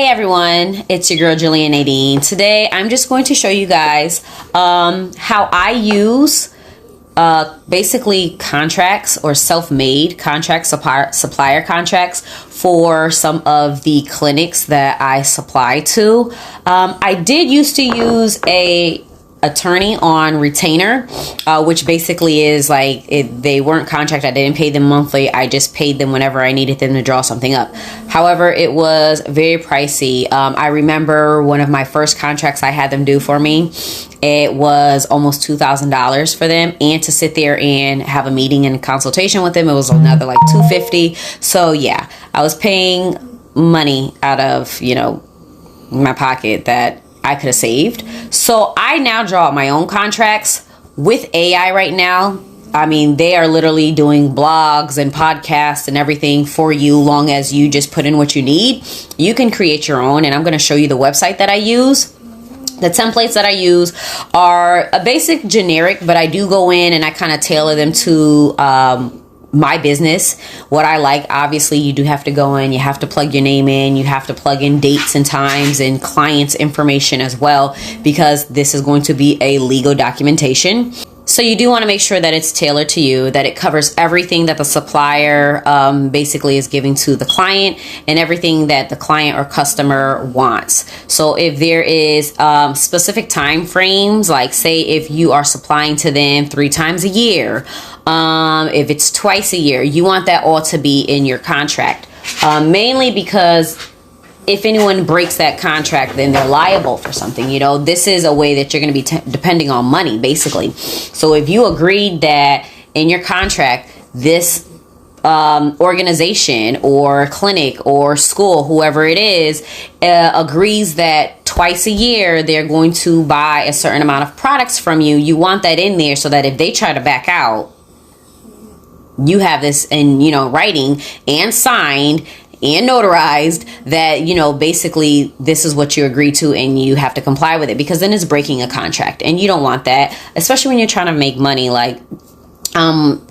Hey everyone, it's your girl Jillian Nadine. Today I'm just going to show you guys how I use basically contracts or self-made contracts, supplier contracts for some of the clinics that I supply to. I did used to use a attorney on retainer, which basically is like they weren't contract. I didn't pay them monthly. I just paid them whenever I needed them to draw something up. However, it was very pricey. I remember one of my first contracts I had them do for me. It was almost $2,000 for them, and to sit there and have a meeting and consultation with them, it was another like $250. So yeah, I was paying money out of, my pocket that I could have saved. So I now draw up my own contracts with AI right now. I mean, they are literally doing blogs and podcasts and everything for you, long as you just put in what you need. You can create your own, and I'm going to show you the website that I use. The templates that I use are a basic generic, but I do go in and I kind of tailor them to my business, what I like. Obviously, you do have to go in, you have to plug your name in, you have to plug in dates and times and clients information as well, because this is going to be a legal documentation. So you do want to make sure that it's tailored to you, that it covers everything that the supplier basically is giving to the client and everything that the client or customer wants. So if there is specific time frames, like say if you are supplying to them 3 times a year, if it's twice a year, you want that all to be in your contract, mainly because if anyone breaks that contract, then they're liable for something. This is a way that you're going to be depending on money, basically. So if you agreed that in your contract, this organization or clinic or school, whoever it is, agrees that twice a year they're going to buy a certain amount of products from you, you want that in there so that if they try to back out, you have this in, writing and signed and notarized that, basically this is what you agreed to and you have to comply with it, because then it's breaking a contract and you don't want that, especially when you're trying to make money. Like,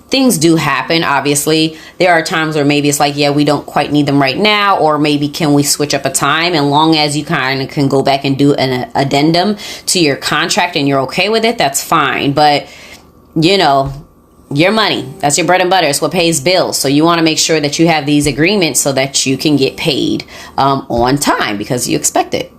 things do happen. Obviously, there are times where maybe it's like, yeah, we don't quite need them right now, or maybe can we switch up a time? And long as you kind of can go back and do an addendum to your contract and you're okay with it, that's fine. But, your money, that's your bread and butter. It's what pays bills. So you want to make sure that you have these agreements so that you can get paid on time, because you expect it.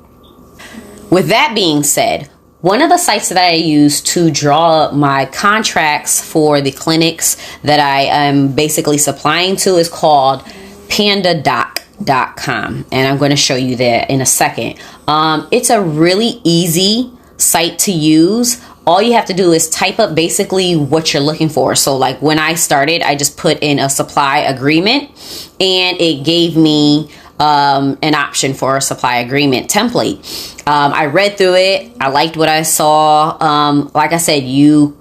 With that being said, one of the sites that I use to draw my contracts for the clinics that I am basically supplying to is called pandadoc.com, and I'm going to show you that in a second. It's a really easy site to use. All you have to do is type up basically what you're looking for. So like when I started, I just put in a supply agreement, and it gave me an option for a supply agreement template. I read through it. I liked what I saw. Like I said, you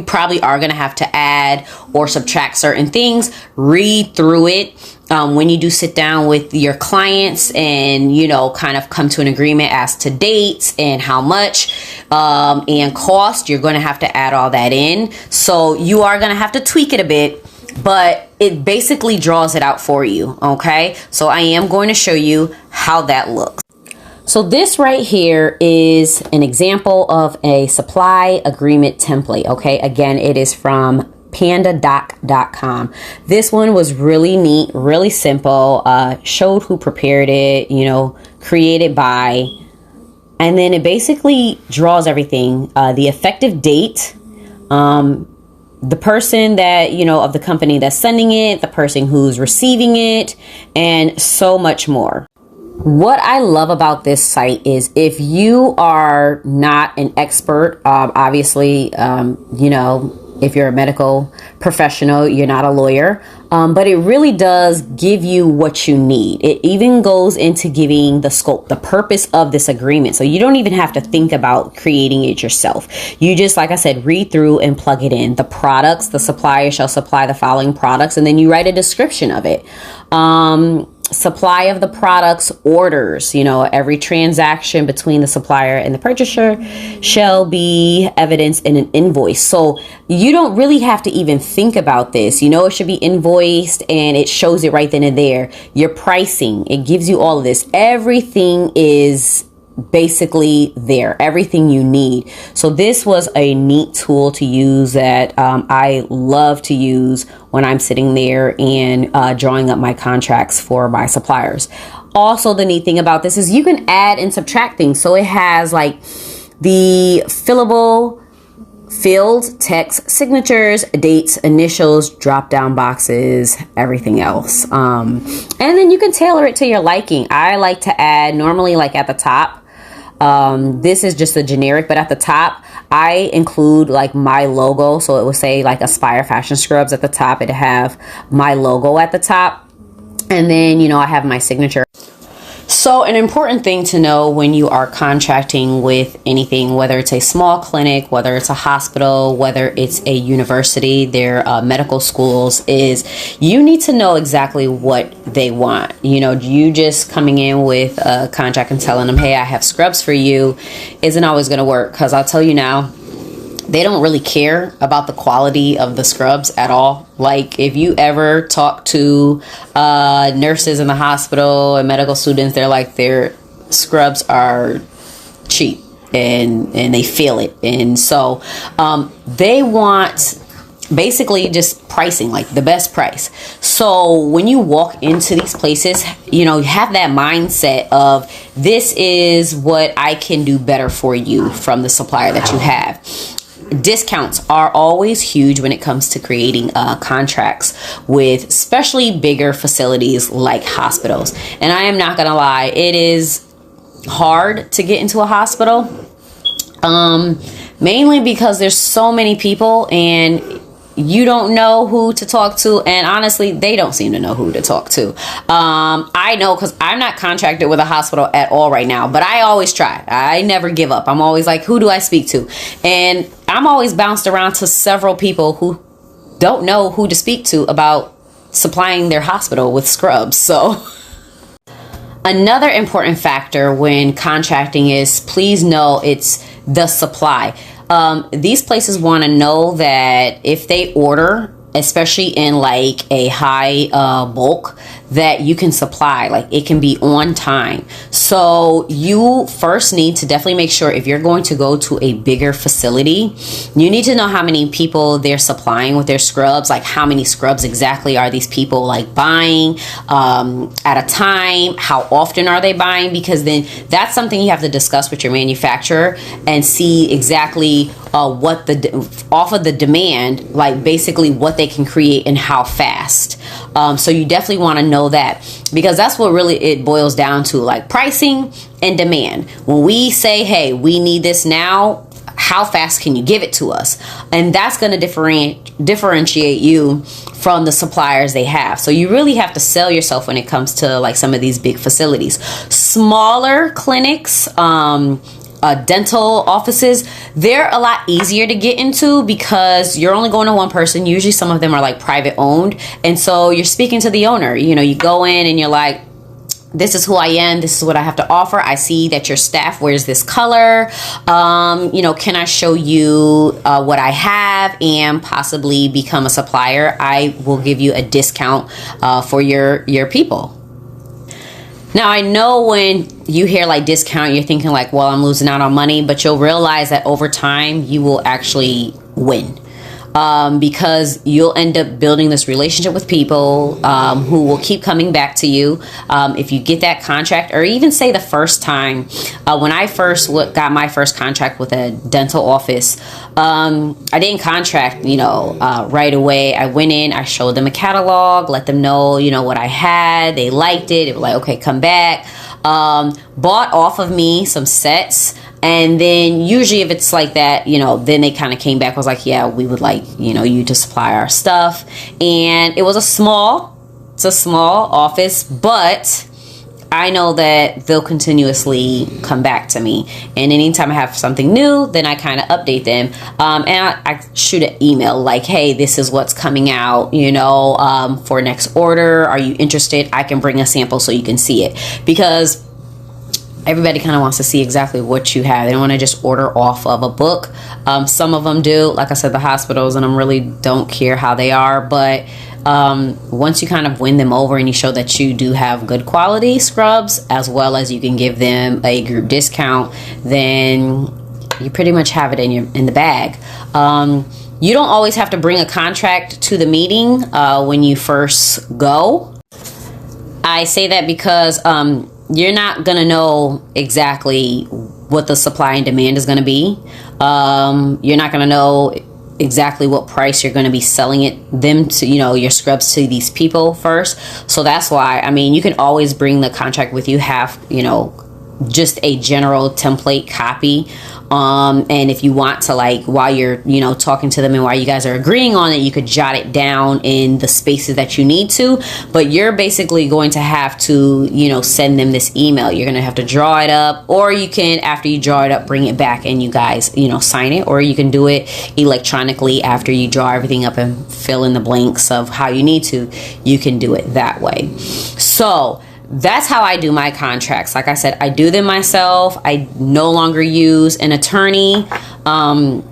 probably are going to have to add or subtract certain things. Read through it when you do sit down with your clients and, kind of come to an agreement as to dates and how much and cost. You're going to have to add all that in. So you are going to have to tweak it a bit, but it basically draws it out for you. Okay, so I am going to show you how that looks. So this right here is an example of a supply agreement template. Okay, again, it is from pandadoc.com. This one was really neat, really simple, showed who prepared it, created by, and then it basically draws everything, the effective date, the person that, of the company that's sending it, the person who's receiving it, and so much more. What I love about this site is if you are not an expert, obviously, if you're a medical professional, you're not a lawyer, but it really does give you what you need. It even goes into giving the scope, the purpose of this agreement. So you don't even have to think about creating it yourself. You just, like I said, read through and plug it in. The products, the supplier shall supply the following products, and then you write a description of it. supply of the products orders. You know, every transaction between the supplier and the purchaser shall be evidenced in an invoice. So you don't really have to even think about this. You know, it should be invoiced and it shows it right then and there. Your pricing, it gives you all of this. Everything is basically there, everything you need. So this was a neat tool to use that I love to use when I'm sitting there and drawing up my contracts for my suppliers. Also, the neat thing about this is you can add and subtract things. So it has like the fillable fields, text, signatures, dates, initials, drop down boxes, everything else. And then you can tailor it to your liking. I like to add normally like at the top. This is just a generic, but at the top I include like my logo. So it will say like Aspire Fashion Scrubs at the top. It'd have my logo at the top. And then, you know, I have my signature. So an important thing to know when you are contracting with anything, whether it's a small clinic, whether it's a hospital, whether it's a university, their medical schools, is you need to know exactly what they want. You know, you just coming in with a contract and telling them, hey, I have scrubs for you, isn't always going to work. Because I'll tell you now, they don't really care about the quality of the scrubs at all. Like if you ever talk to nurses in the hospital and medical students, they're like, their scrubs are cheap and they feel it. And so they want basically just pricing, like the best price. So when you walk into these places, you know, you have that mindset of this is what I can do better for you from the supplier that you have. Discounts are always huge when it comes to creating contracts with especially bigger facilities like hospitals. And I am not gonna lie, it is hard to get into a hospital, mainly because there's so many people and you don't know who to talk to, and honestly they don't seem to know who to talk to. I know, because I'm not contracted with a hospital at all right now, but I always try. I never give up. I'm always like, who do I speak to? And I'm always bounced around to several people who don't know who to speak to about supplying their hospital with scrubs. So another important factor when contracting is, please know it's the supply. These places want to know that if they order, especially in like a high bulk, that you can supply, like it can be on time. So you first need to definitely make sure, if you're going to go to a bigger facility, you need to know how many people they're supplying with their scrubs. Like how many scrubs exactly are these people like buying at a time? How often are they buying? Because then that's something you have to discuss with your manufacturer and see exactly what off of the demand, like basically what they can create and how fast. So you definitely want to know that, because that's what really it boils down to, like pricing and demand. When we say, hey, we need this now, how fast can you give it to us? And that's going to differentiate you from the suppliers they have. So you really have to sell yourself when it comes to like some of these big facilities. Smaller clinics, dental offices, they're a lot easier to get into because you're only going to one person. Usually some of them are like private owned, and so you're speaking to the owner. You know, you go in and you're like, this is who I am, this is what I have to offer. I see that your staff wears this color. You know, can I show you what I have and possibly become a supplier? I will give you a discount for your people. Now, I know when you hear like discount, you're thinking like, well, I'm losing out on money, but you'll realize that over time you will actually win. Because you'll end up building this relationship with people who will keep coming back to you. If you get that contract, or even say the first time, when I first got my first contract with a dental office, I didn't contract, you know, right away. I went in, I showed them a catalog, let them know, you know, what I had. They liked it. It was like, okay, come back. Bought off of me some sets. And then usually if it's like that, you know, then they kind of came back, was like, yeah, we would like, you know, you to supply our stuff. And it was it's a small office, but I know that they'll continuously come back to me, and anytime I have something new, then I kind of update them, and I shoot an email like, hey, this is what's coming out, you know, for next order. Are you interested? I can bring a sample so you can see it, because everybody kind of wants to see exactly what you have. They don't want to just order off of a book. Some of them do, like I said, the hospitals, and I really don't care how they are, but once you kind of win them over and you show that you do have good quality scrubs, as well as you can give them a group discount, then you pretty much have it in the bag. You don't always have to bring a contract to the meeting when you first go. I say that because you're not gonna know exactly what the supply and demand is gonna be. You're not gonna know exactly what price you're going to be selling them to, you know, your scrubs to these people first. So that's why, I mean, you can always bring the contract with you, have, you know, just a general template copy, and if you want to, like, while you're, you know, talking to them and while you guys are agreeing on it, you could jot it down in the spaces that you need to. But you're basically going to have to, you know, send them this email. You're going to have to draw it up, or you can, after you draw it up, bring it back and you guys, you know, sign it, or you can do it electronically after you draw everything up and fill in the blanks of how you need to. You can do it that way. So that's how I do my contracts. Like I said, I do them myself. I no longer use an attorney. I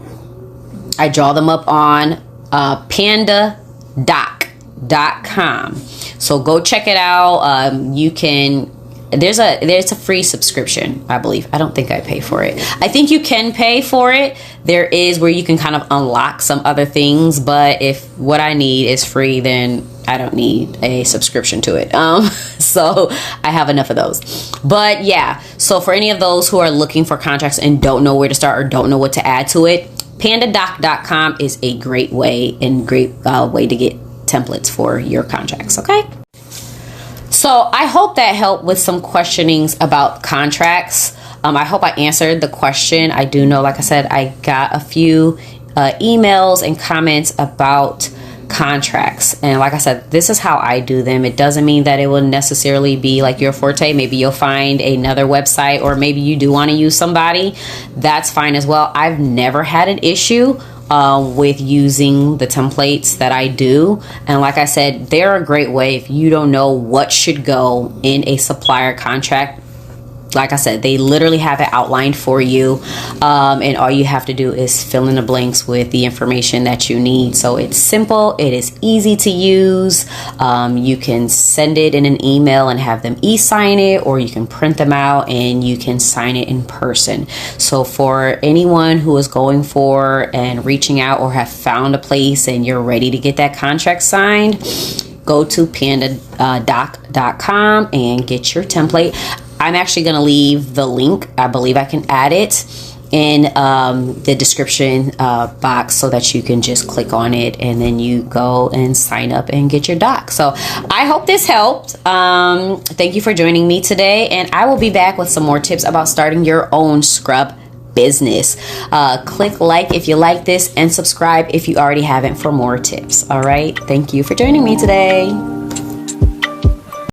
draw them up on pandadoc.com. So go check it out. You can, there's a free subscription, I believe. I don't think I pay for it. I think you can pay for it. There is where you can kind of unlock some other things, but if what I need is free, then I don't need a subscription to it. So I have enough of those. But yeah, so for any of those who are looking for contracts and don't know where to start or don't know what to add to it, pandadoc.com is a great way to get templates for your contracts. Okay. So I hope that helped with some questionings about contracts. I hope I answered the question. I do know, like I said, I got a few emails and comments about contracts, and like I said, this is how I do them. It doesn't mean that it will necessarily be like your forte. Maybe you'll find another website, or maybe you do want to use somebody. That's fine as well. I've never had an issue with using the templates that I do, and like I said, they're a great way if you don't know what should go in a supplier contract. Like I said, they literally have it outlined for you, and all you have to do is fill in the blanks with the information that you need. So it's simple, it is easy to use. You can send it in an email and have them e-sign it, or you can print them out and you can sign it in person. So for anyone who is going for and reaching out, or have found a place and you're ready to get that contract signed, go to pandadoc.com and get your template. I'm actually going to leave the link. I believe I can add it in the description box, so that you can just click on it and then you go and sign up and get your doc. So I hope this helped. Thank you for joining me today, and I will be back with some more tips about starting your own scrub business. Click like if you like this, and subscribe if you already haven't for more tips. All right. Thank you for joining me today.